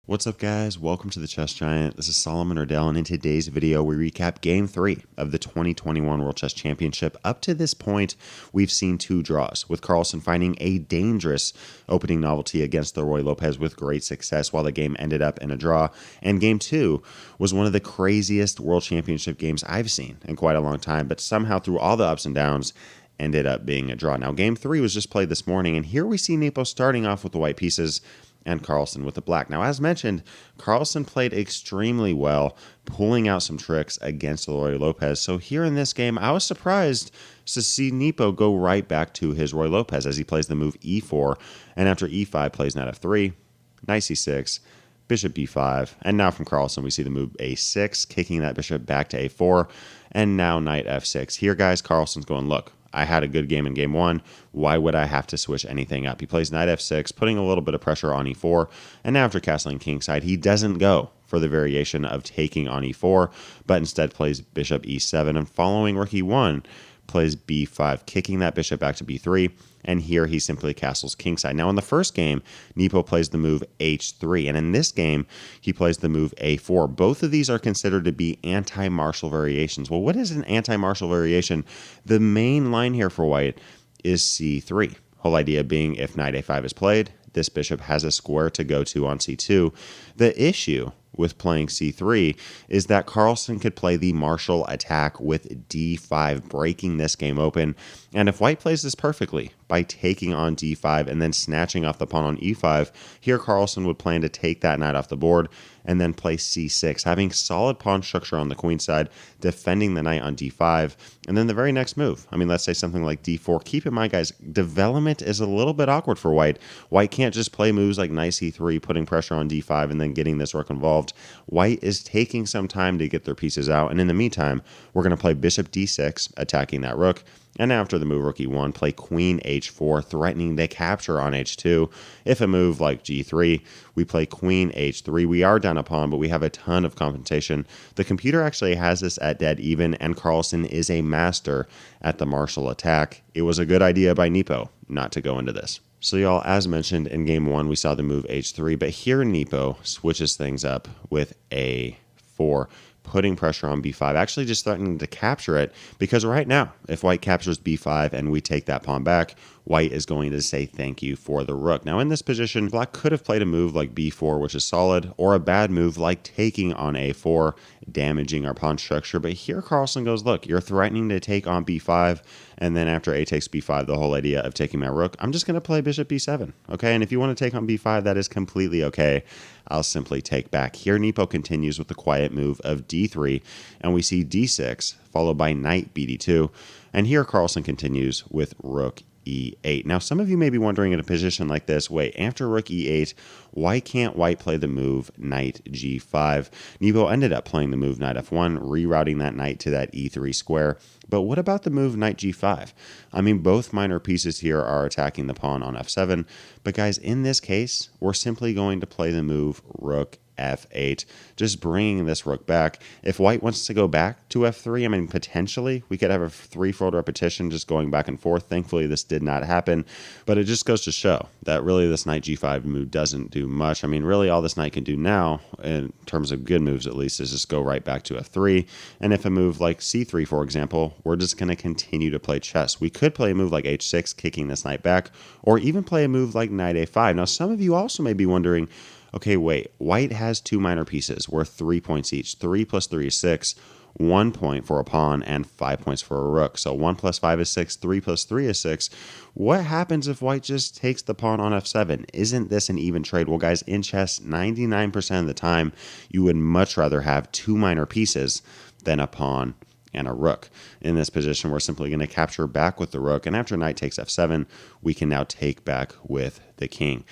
What's up, guys? Welcome to the Chess Giant. This is Solomon Erdell, and in today's video, we recap Game 3 of the 2021 World Chess Championship. Up to this point, we've seen two draws, with Carlsen finding a dangerous opening novelty against the Ruy Lopez with great success, while the game ended up in a draw. And Game 2 was one of the craziest World Championship games I've seen in quite a long time, but somehow through all the ups and downs, ended up being a draw. Now, Game 3 was just played this morning, and here we see Nepo starting off with the white pieces, and Carlsen with the black. Now, as mentioned, Carlsen played extremely well, pulling out some tricks against the Ruy Lopez. So here in this game, I was surprised to see Nepo go right back to his Ruy Lopez as he plays the move e4, and after e5 plays knight f3, knight c6, bishop b5, and now from Carlsen we see the move a6, kicking that bishop back to a4, and now knight f6. Here, guys, Carlsen's going, look, I had a good game in game one. Why would I have to switch anything up? He plays knight f6, putting a little bit of pressure on e4. And now after castling kingside, he doesn't go for the variation of taking on e4, but instead plays bishop e7. And following rook e1, plays b5, kicking that bishop back to b3. And here he simply castles kingside. Now in the first game, Nepo plays the move h3. And in this game, he plays the move a4. Both of these are considered to be anti-martial variations. Well, what is an anti-martial variation? The main line here for white is c3. Whole idea being if knight a5 is played, this bishop has a square to go to on c2. The issue with playing c3 is that Carlsen could play the martial attack with d5, breaking this game open. And if white plays this perfectly by taking on d5 and then snatching off the pawn on e5, here Carlsen would plan to take that knight off the board and then play c6, having solid pawn structure on the queen side, defending the knight on d5, and then the very next move. I mean, let's say something like d4. Keep in mind, guys, development is a little bit awkward for white. White can't just play moves like knight c3, putting pressure on d5, and then getting this rook involved. White is taking some time to get their pieces out, and in the meantime, we're going to play bishop d6, attacking that rook, and after the move rook e1, play queen h4, threatening the capture on h2. If a move like g3, we play queen h3. We are down a pawn, but we have a ton of compensation. The computer actually has this at dead even, and Carlsen is a master at the martial attack. It was a good idea by Nepo not to go into this. So y'all, as mentioned in game one, we saw the move h3, but here Nepo switches things up with a4, putting pressure on b5, actually just threatening to capture it, because right now, if white captures b5 and we take that pawn back, white is going to say thank you for the rook. Now in this position, black could have played a move like b4, which is solid, or a bad move like taking on a4, damaging our pawn structure. But here Carlsen goes, look, you're threatening to take on b5, and then after a takes b5, the whole idea of taking my rook, I'm just going to play bishop b7, okay? And if you want to take on b5, that is completely okay. I'll simply take back. Here Nepo continues with the quiet move of d3, and we see d6, followed by knight bd2, and here Carlsen continues with rook e8. Now, some of you may be wondering in a position like this, wait, after rook e8, why can't white play the move knight g5? Nepo ended up playing the move knight f1, rerouting that knight to that e3 square. But what about the move knight g5? I mean, both minor pieces here are attacking the pawn on f7. But guys, in this case, we're simply going to play the move rook f8, just bringing this rook back. If white wants to go back to f3, I mean, potentially we could have a threefold repetition just going back and forth. Thankfully, this did not happen, but it just goes to show that really this knight g5 move doesn't do much. I mean, really all this knight can do now, in terms of good moves at least, is just go right back to f3. And if a move like c3, for example, we're just going to continue to play chess. We could play a move like h6, kicking this knight back, or even play a move like knight a5. Now, some of you also may be wondering, okay, wait, white has two minor pieces worth 3 points each. 3 plus 3 is 6, 1 point for a pawn, and 5 points for a rook. So 1 plus 5 is 6, 3 plus 3 is 6. What happens if white just takes the pawn on f7? Isn't this an even trade? Well, guys, in chess, 99% of the time, you would much rather have two minor pieces than a pawn and a rook. In this position, we're simply going to capture back with the rook, and after knight takes f7, we can now take back with the king.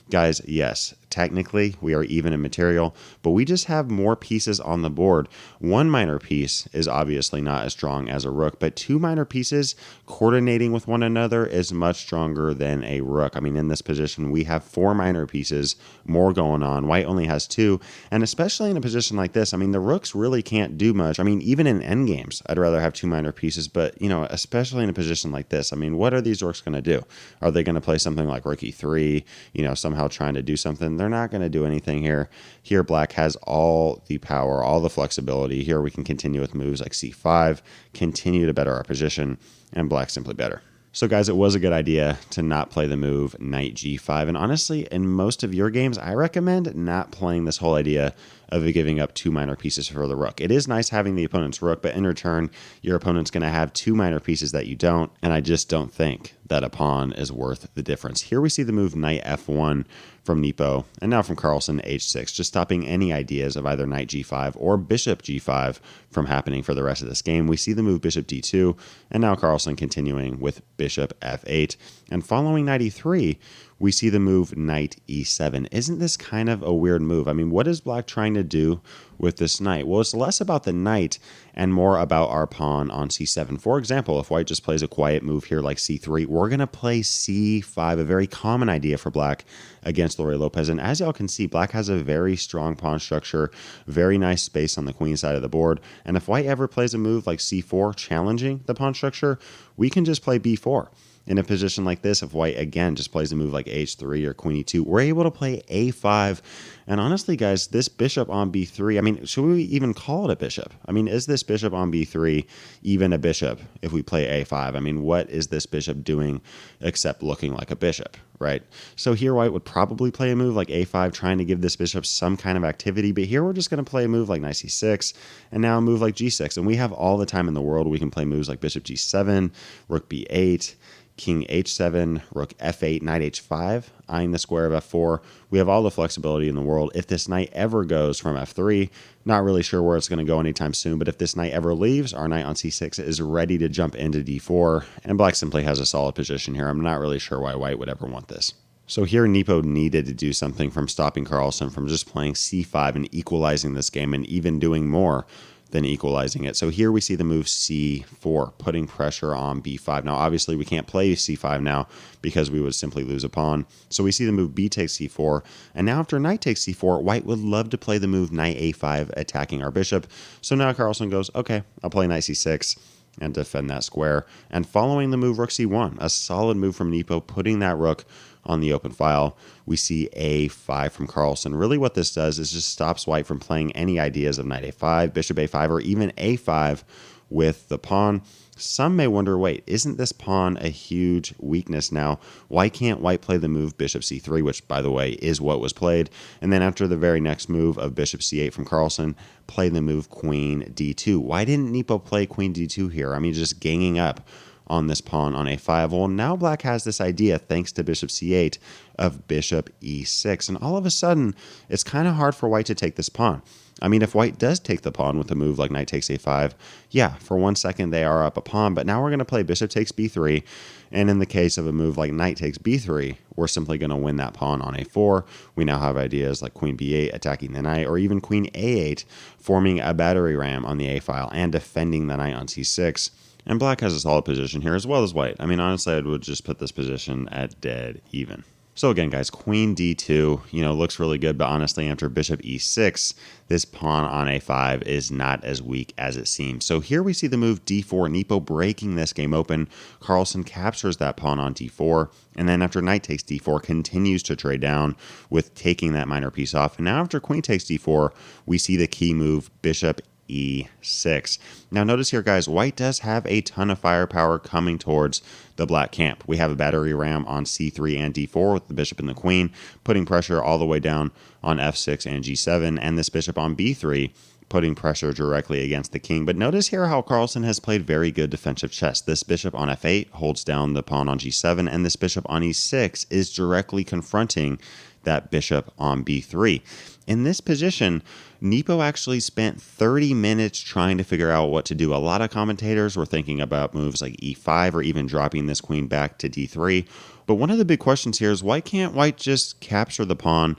Guys, yes, technically we are even in material, but we just have more pieces on the board. One minor piece is obviously not as strong as a rook, but two minor pieces coordinating with one another is much stronger than a rook. I mean, in this position, we have 4 minor pieces, more going on. White only has 2, and especially in a position like this, I mean, the rooks really can't do much. I mean, even in endgames, I'd rather have 2 minor pieces, but, you know, especially in a position like this, I mean, what are these rooks going to do? Are they going to play something like rook e3, you know, somehow trying to do something? They're not going to do anything here. Here, black has all the power, all the flexibility. Here, we can continue with moves like c5, continue to better our position, and black's simply better. So guys, it was a good idea to not play the move knight g5. And honestly, in most of your games, I recommend not playing this whole idea of giving up 2 minor pieces for the rook. It is nice having the opponent's rook, but in return, your opponent's going to have 2 minor pieces that you don't, and I just don't think that a pawn is worth the difference. Here we see the move knight f1 from Nepo, and now from Carlsen, h6, just stopping any ideas of either knight g5 or bishop g5 from happening for the rest of this game. We see the move bishop d2, and now Carlsen continuing with bishop f8, and following knight e3, we see the move knight e7. Isn't this kind of a weird move? I mean, what is black trying to do with this knight? Well, it's less about the knight and more about our pawn on c7. For example, if white just plays a quiet move here like c3, we're going to play c5, a very common idea for black against Ruy Lopez. And as y'all can see, black has a very strong pawn structure, very nice space on the queen side of the board. And if white ever plays a move like c4, challenging the pawn structure, we can just play b4. In a position like this, if white, again, just plays a move like h3 or queen e2, we're able to play a5. And honestly, guys, this bishop on b3, I mean, should we even call it a bishop? I mean, is this bishop on b3 even a bishop if we play a5? I mean, what is this bishop doing except looking like a bishop, right? So here white would probably play a move like a5, trying to give this bishop some kind of activity. But here we're just going to play a move like knight c6, and now a move like g6. And we have all the time in the world. We can play moves like bishop g7, rook b8, king h7, rook f8, knight h5, eyeing the square of f4. We have all the flexibility in the world. If this knight ever goes from f3, not really sure where it's going to go anytime soon, but if this knight ever leaves, our knight on c6 is ready to jump into d4, and black simply has a solid position here. I'm not really sure why white would ever want this. So here Nepo needed to do something from stopping Carlsen from just playing c5 and equalizing this game, and even doing more than equalizing it. So here we see the move c4, putting pressure on b5. Now, obviously, we can't play c5 now because we would simply lose a pawn. So we see the move b takes c4. And now after knight takes c4, white would love to play the move knight a5, attacking our bishop. So now Carlsen goes, okay, I'll play knight c6 and defend that square. And following the move rook c1, a solid move from Nepo, putting that rook on the open file, we see a5 from Carlsen. Really what this does is just stops white from playing any ideas of knight a5, bishop a5, or even a5 with the pawn. Some may wonder, wait, isn't this pawn a huge weakness now? Why can't white play the move bishop c3, which, by the way, is what was played, and then after the very next move of bishop c8 from Carlsen, play the move queen d2? Why didn't Nepo play queen d2 here? I mean, just ganging up on this pawn on a5. Well, now black has this idea, thanks to bishop c8, of bishop e6. And all of a sudden, it's kind of hard for white to take this pawn. I mean, if white does take the pawn with a move like knight takes a5, yeah, for 1 second they are up a pawn, but now we're going to play bishop takes b3, and in the case of a move like knight takes b3, we're simply going to win that pawn on a4. We now have ideas like queen b8 attacking the knight, or even queen a8 forming a battery ram on the a-file and defending the knight on c6. And black has a solid position here as well as white. I mean, honestly, I would just put this position at dead even. So again, guys, queen d2, looks really good, but honestly, after bishop e6, this pawn on a5 is not as weak as it seems. So here we see the move d4, Nepo breaking this game open. Carlsen captures that pawn on d4, and then after knight takes d4, continues to trade down with taking that minor piece off. And now after queen takes d4, we see the key move, bishop e6. Now notice here, guys, white does have a ton of firepower coming towards the black camp. We have a battery ram on c3 and d4 with the bishop and the queen, putting pressure all the way down on f6 and g7, and this bishop on b3 putting pressure directly against the king. But notice here how Carlsen has played very good defensive chess. This bishop on f8 holds down the pawn on g7, and this bishop on e6 is directly confronting that bishop on b3. In this position, Nepo actually spent 30 minutes trying to figure out what to do. A lot of commentators were thinking about moves like e5 or even dropping this queen back to d3. But one of the big questions here is, why can't white just capture the pawn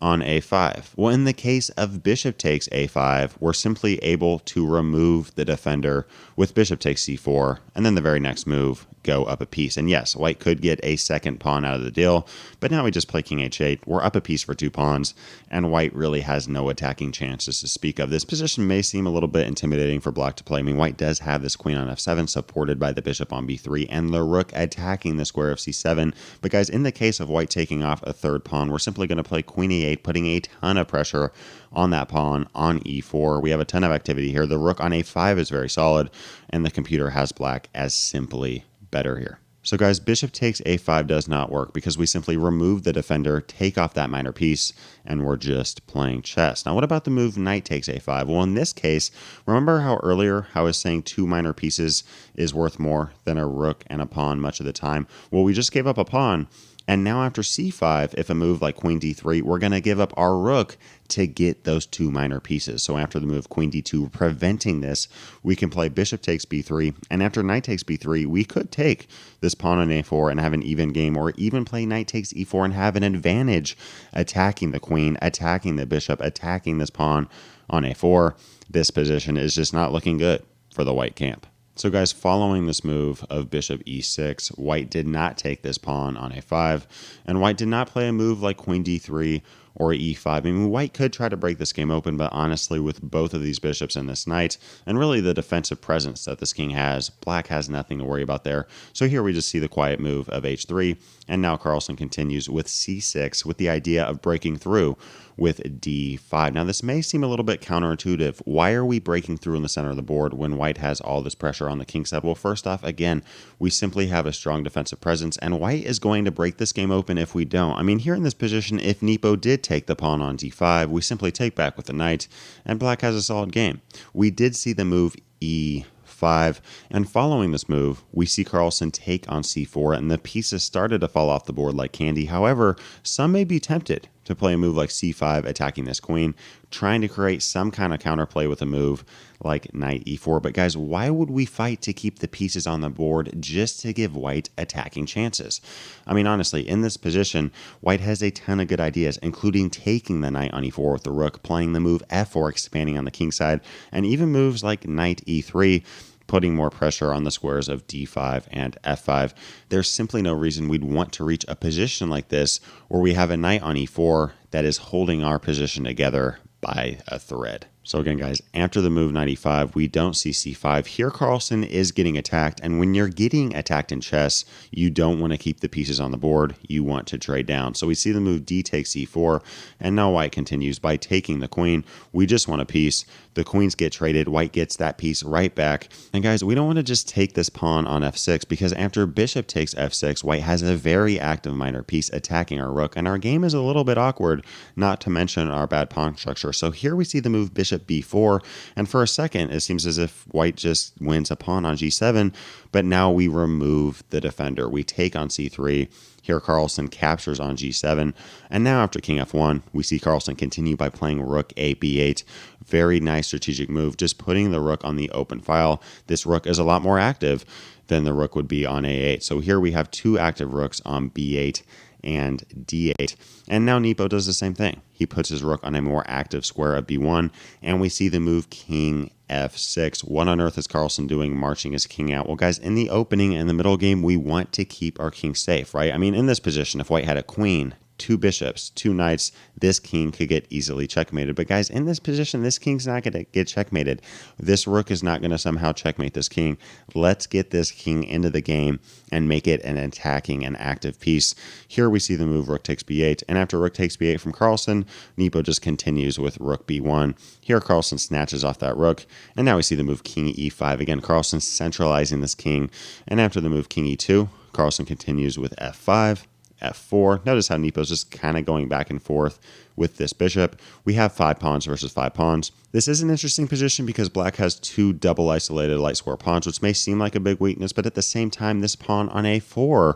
on a5? Well, in the case of bishop takes a5, we're simply able to remove the defender with bishop takes c4, and then the very next move, go up a piece. And yes, white could get a second pawn out of the deal, but now we just play king h8. We're up a piece for 2 pawns, and white really has no attacking chances to speak of. This position may seem a little bit intimidating for black to play. I mean, white does have this queen on f7, supported by the bishop on b3, and the rook attacking the square of c7. But guys, in the case of white taking off a third pawn, we're simply going to play queen e8, putting a ton of pressure on that pawn on e4. We have a ton of activity here. The rook on a5 is very solid, and the computer has black as simply better here. So guys, bishop takes a5 does not work because we simply remove the defender, take off that minor piece, and we're just playing chess. Now, what about the move knight takes a5? Well, in this case, remember how earlier I was saying 2 minor pieces is worth more than a rook and a pawn much of the time? Well, we just gave up a pawn. And now after c5, if a move like queen d3, we're going to give up our rook to get those 2 minor pieces. So after the move queen d2, preventing this, we can play bishop takes b3. And after knight takes b3, we could take this pawn on a4 and have an even game, or even play knight takes e4 and have an advantage attacking the queen, attacking the bishop, attacking this pawn on a4. This position is just not looking good for the white camp. So guys, following this move of bishop e6, white did not take this pawn on a5, and white did not play a move like queen d3 or e5. I mean, white could try to break this game open, but honestly, with both of these bishops and this knight, and really the defensive presence that this king has, black has nothing to worry about there. So here we just see the quiet move of h3, and now Carlsen continues with c6 with the idea of breaking through with d5. Now, this may seem a little bit counterintuitive. Why are we breaking through in the center of the board when white has all this pressure on the king side? Well, first off, again, we simply have a strong defensive presence, and white is going to break this game open if we don't. I mean, here in this position, if Nepo did take the pawn on d5, we simply take back with the knight, and black has a solid game. We did see the move e5, and following this move, we see Carlsen take on c4, and the pieces started to fall off the board like candy. However, some may be tempted to play a move like c5, attacking this queen, trying to create some kind of counterplay with a move like knight e4. But guys, why would we fight to keep the pieces on the board just to give white attacking chances? I mean, honestly, in this position, white has a ton of good ideas, including taking the knight on e4 with the rook, playing the move f4, expanding on the king side, and even moves like knight e3, putting more pressure on the squares of d5 and f5. There's simply no reason we'd want to reach a position like this where we have a knight on e4 that is holding our position together by a thread. So again, guys, after the move knight e5, we don't see c5. Here, Carlsen is getting attacked, and when you're getting attacked in chess, you don't want to keep the pieces on the board. You want to trade down. So we see the move d takes e4, and now white continues by taking the queen. We just want a piece. The queens get traded. White gets that piece right back. And guys, we don't want to just take this pawn on f6, because after bishop takes f6, white has a very active minor piece attacking our rook, and our game is a little bit awkward, not to mention our bad pawn structure. So here we see the move bishop b4, and for a second it seems as if white just wins a pawn on g7, but now we remove the defender. We take on c3. Here Carlsen captures on g7, and now after king f1, we see Carlsen continue by playing rook a b8. Very nice strategic move, just putting the rook on the open file. This rook is a lot more active than the rook would be on a8. So here we have 2 active rooks on b8 and d8. And now Nepo does the same thing. He puts his rook on a more active square of b1, and we see the move king f6. What on earth is Carlsen doing marching his king out? Well, guys, in the opening and the middle game, we want to keep our king safe, right? I mean, in this position, if white had a queen, 2 bishops, 2 knights, this king could get easily checkmated. But guys, in this position, this king's not going to get checkmated. This rook is not going to somehow checkmate this king. Let's get this king into the game and make it an attacking and active piece. Here we see the move rook takes b8, and after rook takes b8 from Carlsen, Nepo just continues with rook b1. Here Carlsen snatches off that rook, and now we see the move king e5. Again, Carlsen centralizing this king, and after the move king e2, Carlsen continues with f5, f4. Notice how Nepo's just kind of going back and forth with this bishop. We have 5 pawns versus 5 pawns. This is an interesting position because black has 2 double isolated light square pawns, which may seem like a big weakness, but at the same time, this pawn on a4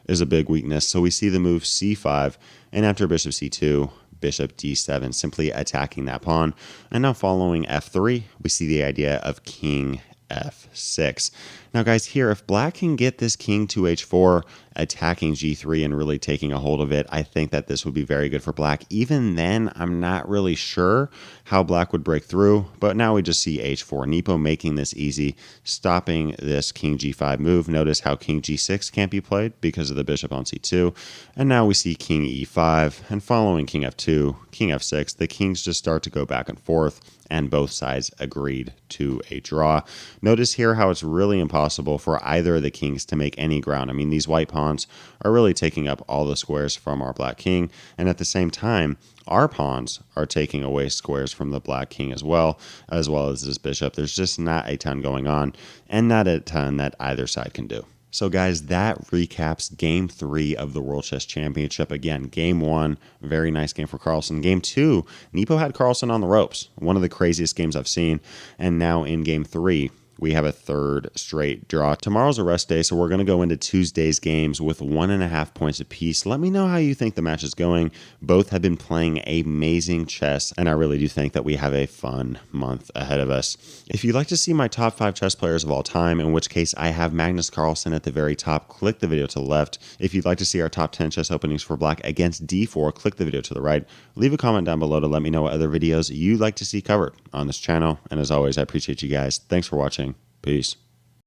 is a big weakness. So we see the move c5, and after bishop c2, bishop d7, simply attacking that pawn. And now following f3, we see the idea of king f6. Now guys, here, if black can get this king to h4 attacking g3 and really taking a hold of it, I think that this would be very good for black. Even then, I'm not really sure how black would break through, but now we just see h4. Nepo making this easy, stopping this king g5 move. Notice how king g6 can't be played because of the bishop on c2. And now we see king e5, and following king f2, king f6, the kings just start to go back and forth, and both sides agreed to a draw. Notice here how it's really impossible for either of the kings to make any ground. I mean, these white pawns are really taking up all the squares from our black king, and at the same time, our pawns are taking away squares from the black king as well as this bishop. There's just not a ton going on, and not a ton that either side can do. So guys, that recaps Game 3 of the World Chess Championship. Again, Game 1, very nice game for Carlsen. Game 2, Nepo had Carlsen on the ropes. One of the craziest games I've seen. And now in Game 3, we have a third straight draw. Tomorrow's a rest day, so we're going to go into Tuesday's games with 1.5 points apiece. Let me know how you think the match is going. Both have been playing amazing chess, and I really do think that we have a fun month ahead of us. If you'd like to see my top 5 chess players of all time, in which case I have Magnus Carlsen at the very top, click the video to the left. If you'd like to see our top 10 chess openings for black against d4, click the video to the right. Leave a comment down below to let me know what other videos you'd like to see covered on this channel. And as always, I appreciate you guys. Thanks for watching. Peace.